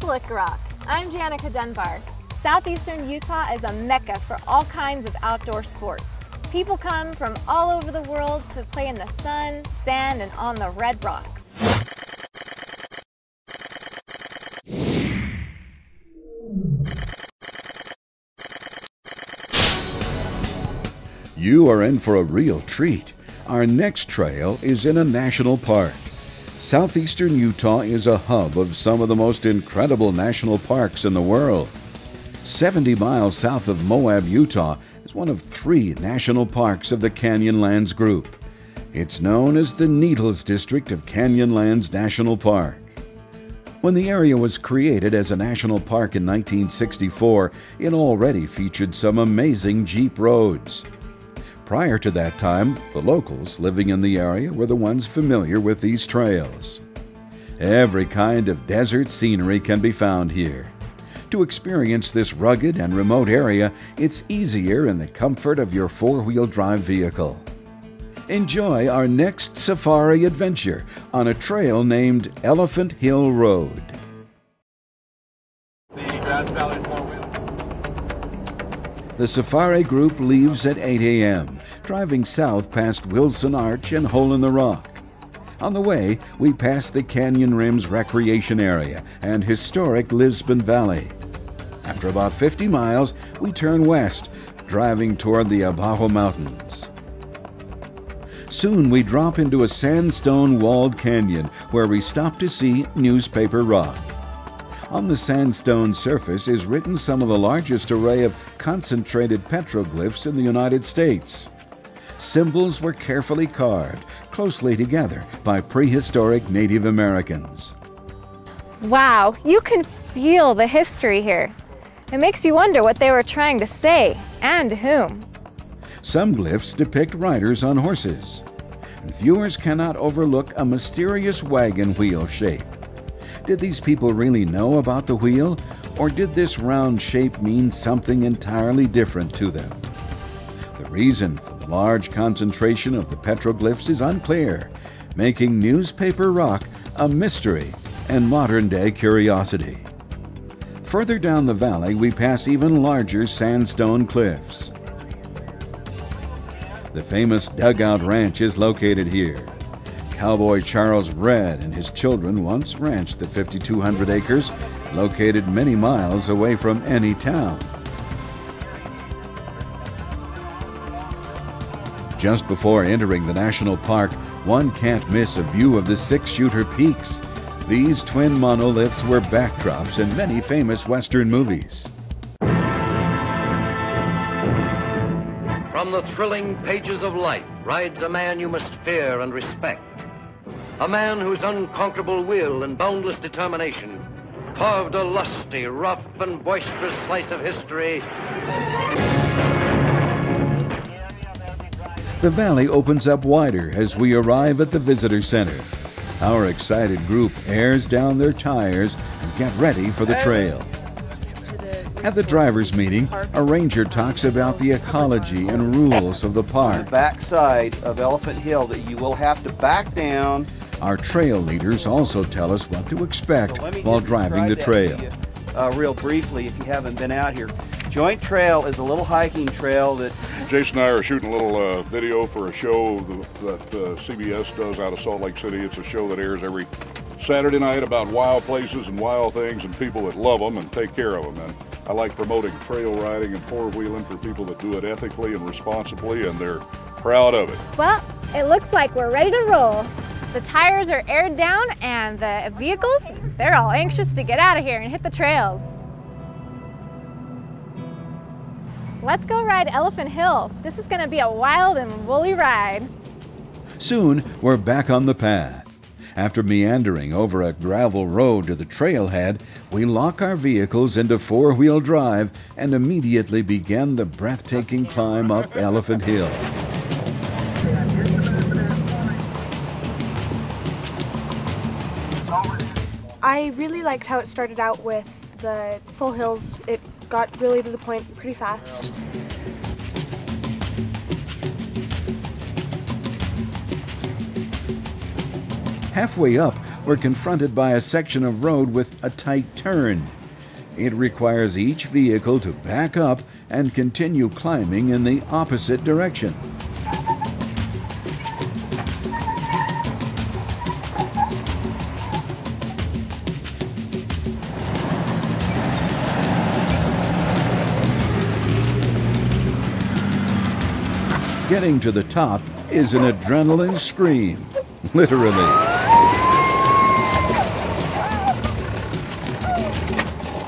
SLICKROCK. I'm Janica Dunbar. Southeastern Utah is a mecca for all kinds of outdoor sports. People come from all over the world to play in the sun, sand, and on the red rocks. You are in for a real treat. Our next trail is in a national park. Southeastern Utah is a hub of some of the most incredible national parks in the world. 70 miles south of Moab, Utah, is one of 3 national parks of the Canyonlands group. It's known as the Needles District of Canyonlands National Park. When the area was created as a national park in 1964, it already featured some amazing jeep roads. Prior to that time, the locals living in the area were the ones familiar with these trails. Every kind of desert scenery can be found here. To experience this rugged and remote area, it's easier in the comfort of your 4-wheel drive vehicle. Enjoy our next safari adventure on a trail named Elephant Hill Road. The safari group leaves at 8 a.m., driving south past Wilson Arch and Hole in the Rock. On the way, we pass the Canyon Rims Recreation Area and historic Lisbon Valley. After about 50 miles, we turn west, driving toward the Abajo Mountains. Soon we drop into a sandstone walled canyon where we stop to see Newspaper Rock. On the sandstone surface is written some of the largest array of concentrated petroglyphs in the United States. Symbols were carefully carved, closely together by prehistoric Native Americans. Wow, you can feel the history here. It makes you wonder what they were trying to say, and to whom. Some glyphs depict riders on horses. And viewers cannot overlook a mysterious wagon wheel shape. Did these people really know about the wheel, or did this round shape mean something entirely different to them? The reason for the large concentration of the petroglyphs is unclear, making Newspaper Rock a mystery and modern-day curiosity. Further down the valley, we pass even larger sandstone cliffs. The famous Dugout Ranch is located here. Cowboy Charles Red and his children once ranched the 5,200 acres, located many miles away from any town. Just before entering the national park, one can't miss a view of the Six-Shooter Peaks. These twin monoliths were backdrops in many famous Western movies. From the thrilling pages of life rides a man you must fear and respect. A man whose unconquerable will and boundless determination carved a lusty, rough, and boisterous slice of history. The valley opens up wider as we arrive at the visitor center. Our excited group airs down their tires and get ready for the trail. At the driver's meeting, a ranger talks about the ecology and rules of the park. On the back side of Elephant Hill that you will have to back down. Our trail leaders also tell us what to expect while driving the trail. Real briefly, if you haven't been out here. Joint Trail is a little hiking trail that... Jason and I are shooting a little video for a show that CBS does out of Salt Lake City. It's a show that airs every Saturday night about wild places and wild things and people that love them and take care of them. And I like promoting trail riding and four-wheeling for people that do it ethically and responsibly, and they're proud of it. Well, it looks like we're ready to roll. The tires are aired down and the vehicles, they're all anxious to get out of here and hit the trails. Let's go ride Elephant Hill. This is going to be a wild and woolly ride. Soon, we're back on the path. After meandering over a gravel road to the trailhead, we lock our vehicles into 4-wheel drive and immediately begin the breathtaking climb up Elephant Hill. I really liked how it started out with the full hills. It got really to the point pretty fast. Halfway up, we're confronted by a section of road with a tight turn. It requires each vehicle to back up and continue climbing in the opposite direction. Getting to the top is an adrenaline scream, literally.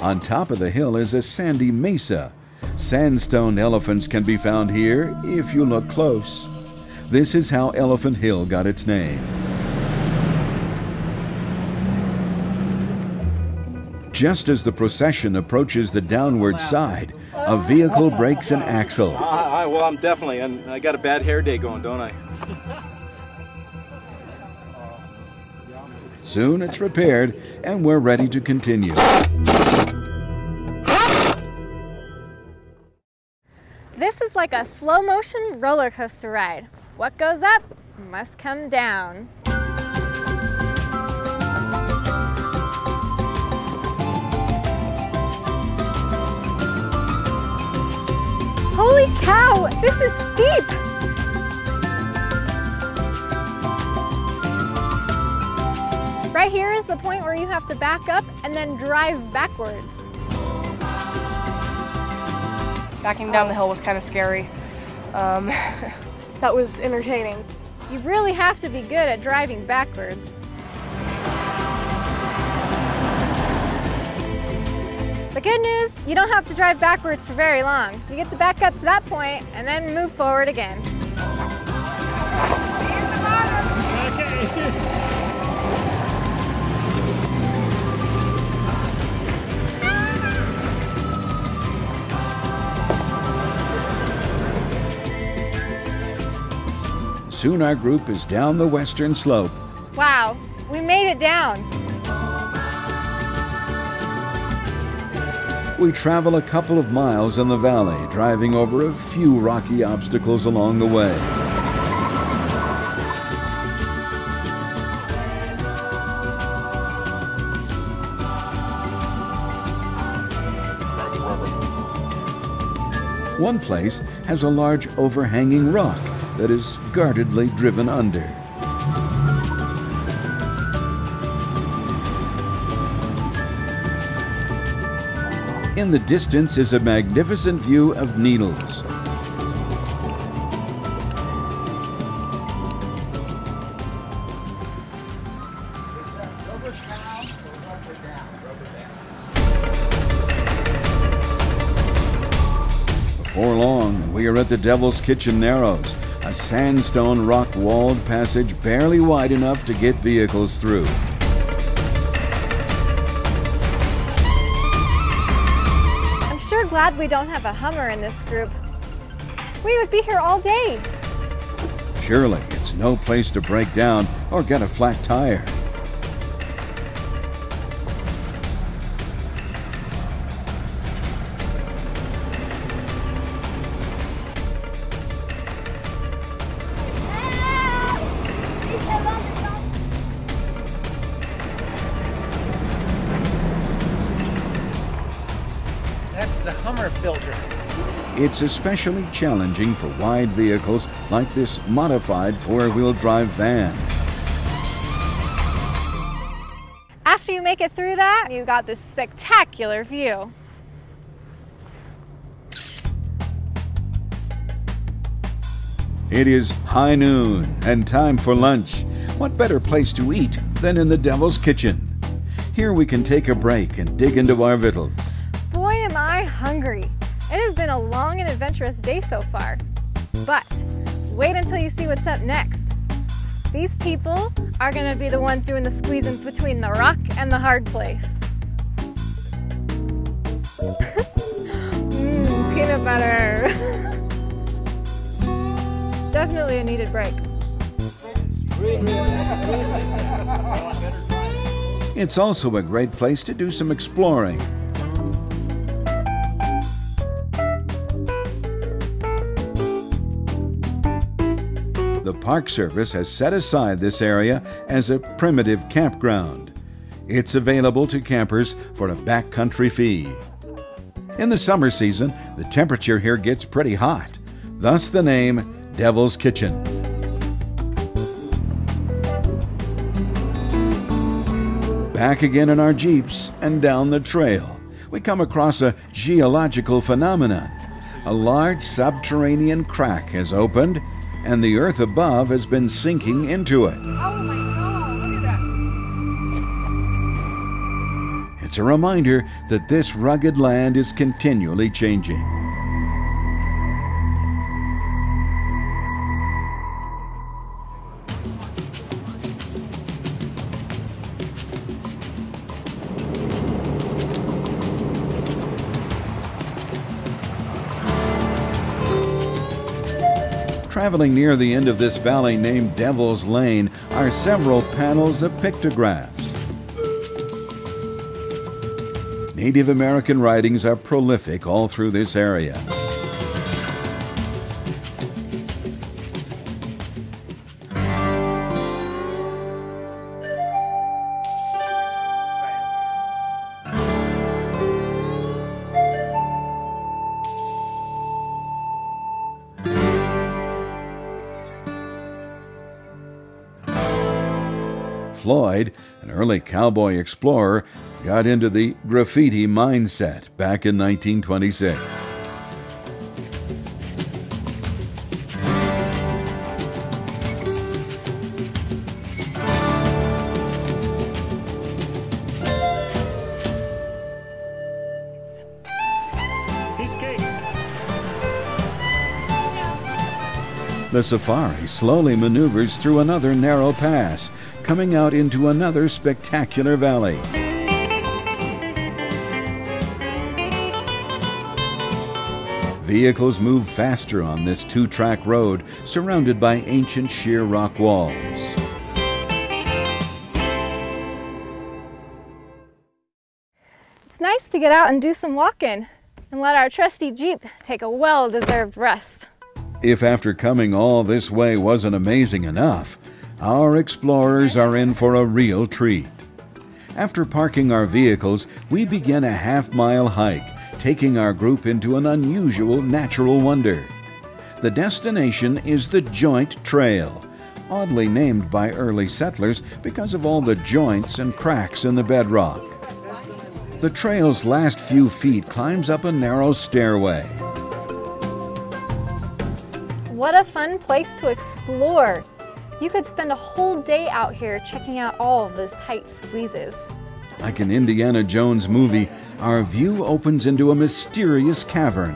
On top of the hill is a sandy mesa. Sandstone elephants can be found here if you look close. This is how Elephant Hill got its name. Just as the procession approaches the downward side, a vehicle breaks an axle. Well, I'm definitely, and I got a bad hair day going, don't I? Soon it's repaired, and we're ready to continue. This is like a slow motion roller coaster ride. What goes up must come down. Holy cow, this is steep! Right here is the point where you have to back up and then drive backwards. Backing down the hill was kind of scary. That was entertaining. You really have to be good at driving backwards. The good news, you don't have to drive backwards for very long. You get to back up to that point and then move forward again. Soon our group is down the western slope. Wow, we made it down. We travel a couple of miles in the valley, driving over a few rocky obstacles along the way. One place has a large overhanging rock that is guardedly driven under. In the distance is a magnificent view of Needles. Before long, we are at the Devil's Kitchen Narrows, a sandstone rock-walled passage barely wide enough to get vehicles through. Glad we don't have a Hummer in this group. We would be here all day. Surely it's no place to break down or get a flat tire. The Hummer filter. It's especially challenging for wide vehicles like this modified four-wheel drive van. After you make it through that, you got this spectacular view. It is high noon and time for lunch. What better place to eat than in the Devil's Kitchen? Here we can take a break and dig into our victuals. Boy, am I hungry. It has been a long and adventurous day so far. But wait until you see what's up next. These people are going to be the ones doing the squeezing between the rock and the hard place. Peanut butter. Definitely a needed break. It's also a great place to do some exploring. The Park Service has set aside this area as a primitive campground. It's available to campers for a backcountry fee. In the summer season, the temperature here gets pretty hot, thus the name Devil's Kitchen. Back again in our Jeeps and down the trail, we come across a geological phenomenon. A large subterranean crack has opened, and the earth above has been sinking into it. Oh my God, look at that. It's a reminder that this rugged land is continually changing. Traveling near the end of this valley named Devil's Lane are several panels of pictographs. Native American writings are prolific all through this area. Floyd, an early cowboy explorer, got into the graffiti mindset back in 1926. The safari slowly maneuvers through another narrow pass, coming out into another spectacular valley. Vehicles move faster on this two-track road surrounded by ancient sheer rock walls. It's nice to get out and do some walking and let our trusty Jeep take a well-deserved rest. If after coming all this way wasn't amazing enough, our explorers are in for a real treat. After parking our vehicles, we begin a half-mile hike, taking our group into an unusual natural wonder. The destination is the Joint Trail, oddly named by early settlers because of all the joints and cracks in the bedrock. The trail's last few feet climbs up a narrow stairway. What a fun place to explore! You could spend a whole day out here checking out all of those tight squeezes. Like an Indiana Jones movie, our view opens into a mysterious cavern.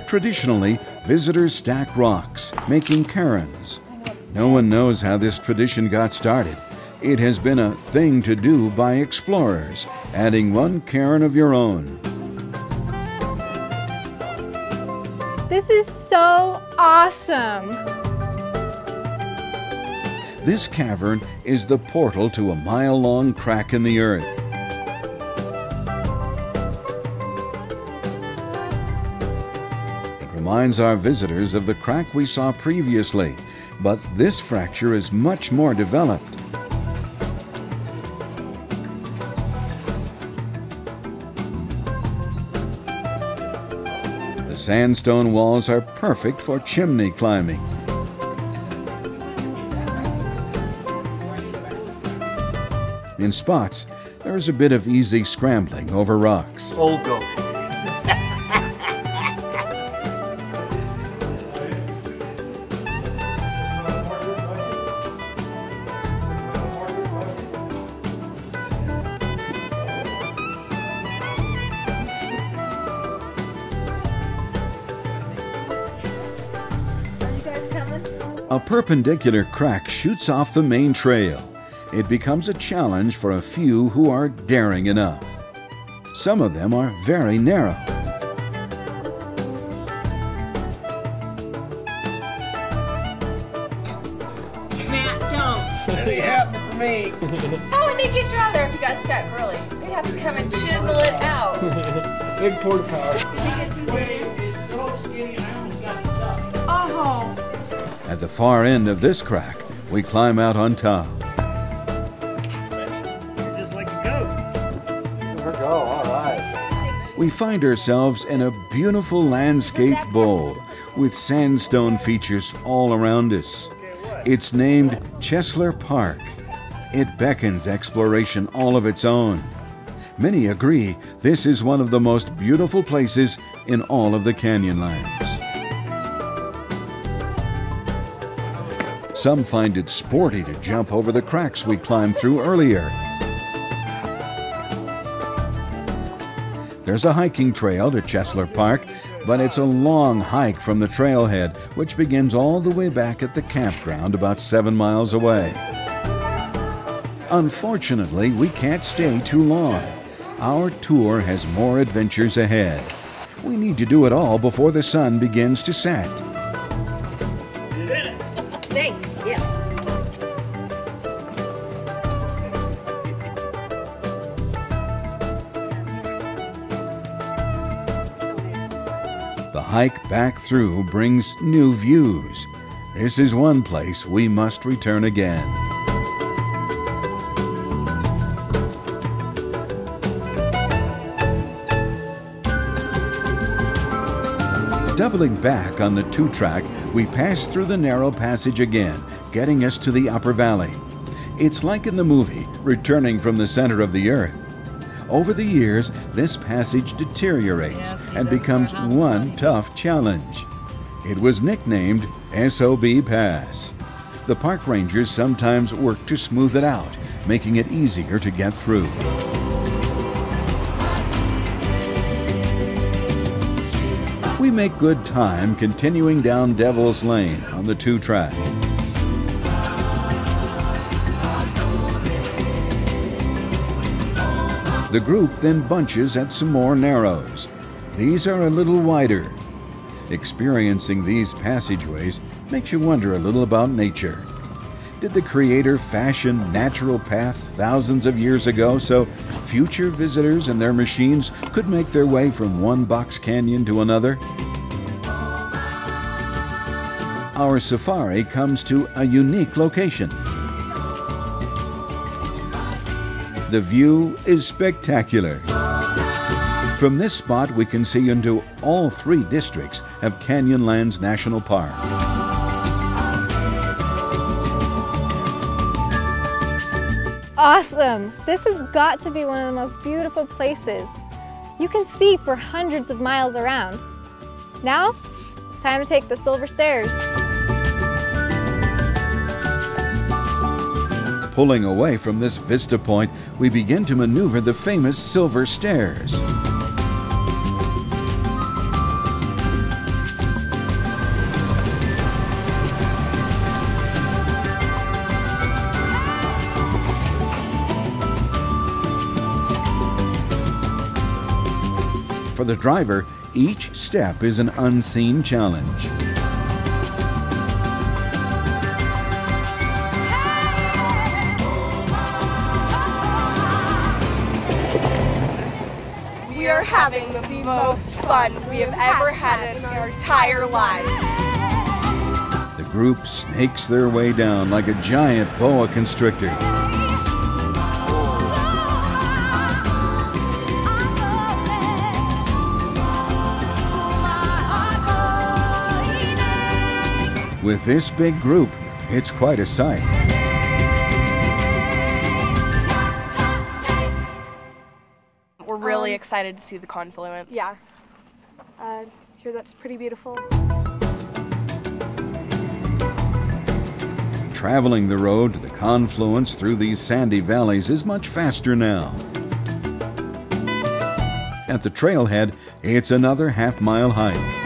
Traditionally, visitors stack rocks, making cairns. No one knows how this tradition got started. It has been a thing to do by explorers, adding one cairn of your own. This is so awesome! This cavern is the portal to a mile-long crack in the earth. It reminds our visitors of the crack we saw previously, but this fracture is much more developed. The sandstone walls are perfect for chimney climbing. In spots, there is a bit of easy scrambling over rocks. Old goat. A perpendicular crack shoots off the main trail. It becomes a challenge for a few who are daring enough. Some of them are very narrow. Matt, don't. It happened for me. How would they get you out of there if you got stuck early? They'd have to come and chisel it out. Big porta power. Oh. At the far end of this crack, we climb out on top. You're just like a ghost. There we go, all right. We find ourselves in a beautiful landscape bowl with sandstone features all around us. It's named Chesler Park. It beckons exploration all of its own. Many agree this is one of the most beautiful places in all of the Canyonlands. Some find it sporty to jump over the cracks we climbed through earlier. There's a hiking trail to Chesler Park, but it's a long hike from the trailhead, which begins all the way back at the campground about 7 miles away. Unfortunately, we can't stay too long. Our tour has more adventures ahead. We need to do it all before the sun begins to set. Thanks, yes. The hike back through brings new views. This is one place we must return again. Doubling back on the 2-track, we pass through the narrow passage again, getting us to the upper valley. It's like in the movie, Returning from the Center of the Earth. Over the years, this passage deteriorates and becomes one tough challenge. It was nicknamed SOB Pass. The park rangers sometimes work to smooth it out, making it easier to get through. We make good time continuing down Devil's Lane on the 2-track. The group then bunches at some more narrows. These are a little wider. Experiencing these passageways makes you wonder a little about nature. Did the Creator fashion natural paths thousands of years ago so future visitors and their machines could make their way from one box canyon to another? Our safari comes to a unique location. The view is spectacular. From this spot, we can see into all 3 districts of Canyonlands National Park. Awesome! This has got to be one of the most beautiful places. You can see for hundreds of miles around. Now, it's time to take the silver stairs. Pulling away from this vista point, we begin to maneuver the famous silver stairs. For the driver, each step is an unseen challenge. We are having the most fun we have ever had in our entire lives. The group snakes their way down like a giant boa constrictor. With this big group, it's quite a sight. We're really excited to see the Confluence. Yeah. Here, that's pretty beautiful. Traveling the road to the Confluence through these sandy valleys is much faster now. At the trailhead, it's another half-mile hike.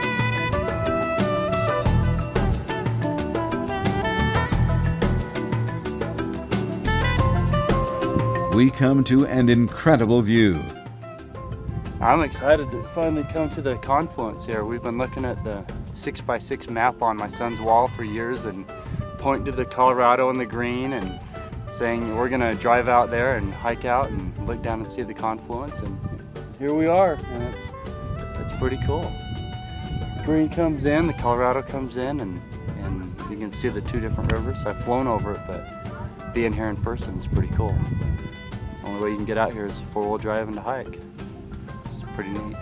We come to an incredible view. I'm excited to finally come to the Confluence here. We've been looking at the 6x6 map on my son's wall for years and pointing to the Colorado and the green and saying we're gonna drive out there and hike out and look down and see the Confluence, and here we are, and it's pretty cool. The green comes in, the Colorado comes in, and You can see the two different rivers. I've flown over it, but being here in person is pretty cool. The only way you can get out here is four-wheel drive and to hike. It's pretty neat.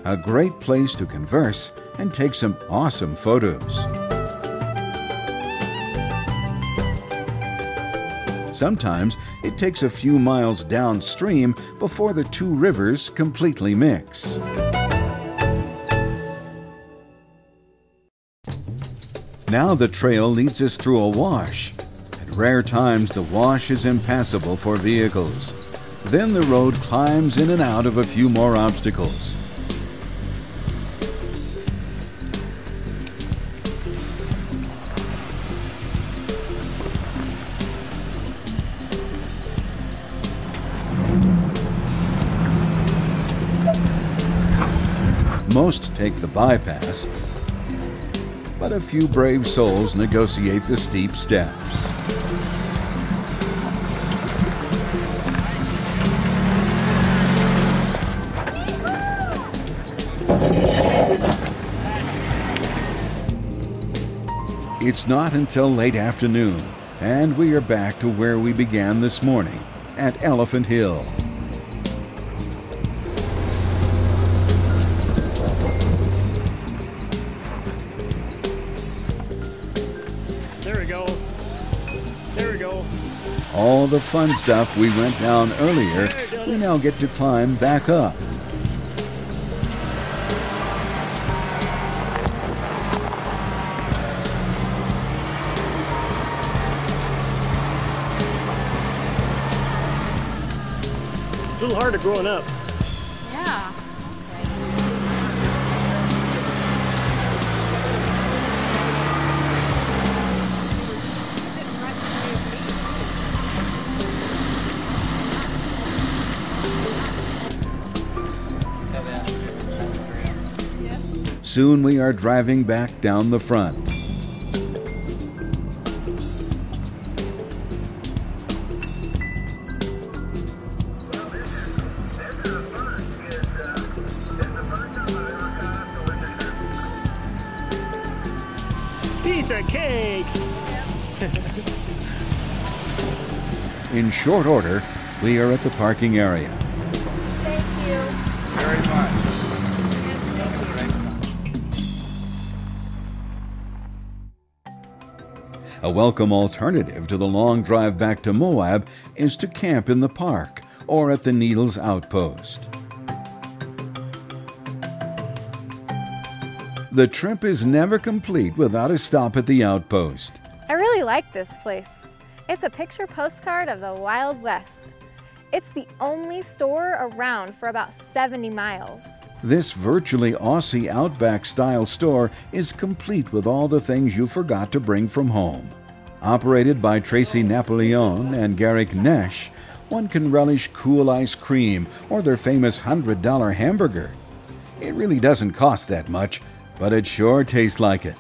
A great place to converse and take some awesome photos. Sometimes it takes a few miles downstream before the two rivers completely mix. Now the trail leads us through a wash. At rare times, the wash is impassable for vehicles. Then the road climbs in and out of a few more obstacles. Most take the bypass, but a few brave souls negotiate the steep steps. It's not until late afternoon, and we are back to where we began this morning, at Elephant Hill. All the fun stuff we went down earlier, we now get to climb back up. A little harder growing up. Yeah. Soon we are driving back down the front. Piece of cake! In short order, we are at the parking area. Thank you. Very much. A welcome alternative to the long drive back to Moab is to camp in the park or at the Needles Outpost. The trip is never complete without a stop at the outpost. I really like this place. It's a picture postcard of the Wild West. It's the only store around for about 70 miles. This virtually Aussie Outback-style store is complete with all the things you forgot to bring from home. Operated by Tracy Napoleon and Garrick Nesh, one can relish cool ice cream or their famous $100 hamburger. It really doesn't cost that much, but it sure tastes like it.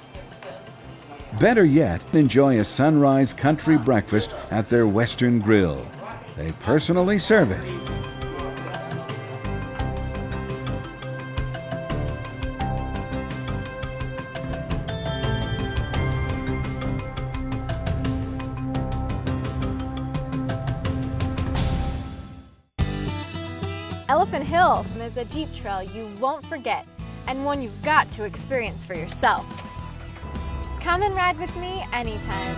Better yet, enjoy a sunrise country breakfast at their Western Grill. They personally serve it. Elephant Hill is a Jeep trail you won't forget and one you've got to experience for yourself. Come and ride with me anytime.